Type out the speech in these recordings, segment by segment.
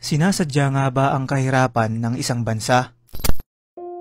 Sinasadya nga ba ang kahirapan ng isang bansa?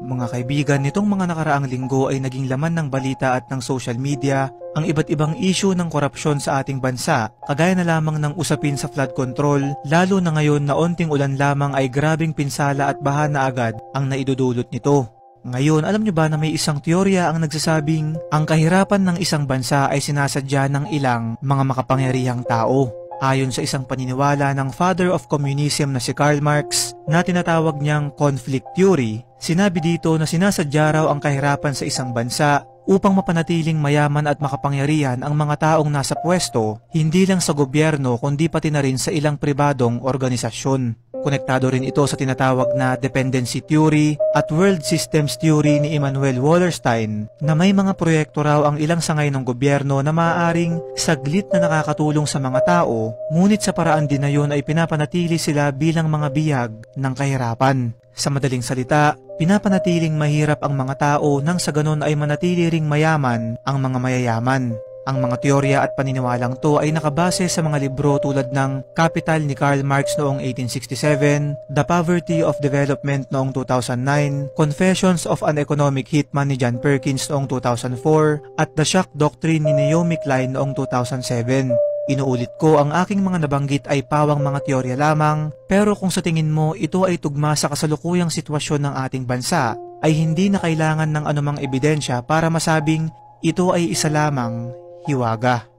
Mga kaibigan, nitong mga nakaraang linggo ay naging laman ng balita at ng social media ang iba't ibang issue ng korupsyon sa ating bansa, kagaya na lamang ng usapin sa flood control, lalo na ngayon na onting ulan lamang ay grabing pinsala at baha na agad ang naidudulot nito. Ngayon, alam nyo ba na may isang teorya ang nagsasabing ang kahirapan ng isang bansa ay sinasadya ng ilang mga makapangyarihang tao? Ayon sa isang paniniwala ng father of communism na si Karl Marx na tinatawag niyang conflict theory, sinabi dito na sinasadya raw ang kahirapan sa isang bansa upang mapanatiling mayaman at makapangyarihan ang mga taong nasa pwesto, hindi lang sa gobyerno kundi pati na rin sa ilang pribadong organisasyon. Konektado rin ito sa tinatawag na dependency theory at world systems theory ni Immanuel Wallerstein na may mga proyekto raw ang ilang sangay ng gobyerno na maaaring saglit na nakakatulong sa mga tao, ngunit sa paraan din na yun ay pinapanatili sila bilang mga bihag ng kahirapan. Sa madaling salita, pinapanatiling mahirap ang mga tao nang sa ganon ay manatili ring mayaman ang mga mayayaman. Ang mga teorya at paniniwalang to ay nakabase sa mga libro tulad ng Capital ni Karl Marx noong 1867, The Poverty of Development noong 2009, Confessions of an Economic Hitman ni John Perkins noong 2004, at The Shock Doctrine ni Naomi Klein noong 2007. Inuulit ko, ang aking mga nabanggit ay pawang mga teorya lamang, pero kung sa tingin mo ito ay tugma sa kasalukuyang sitwasyon ng ating bansa, ay hindi na kailangan ng anumang ebidensya para masabing ito ay isa lamang hiwaga.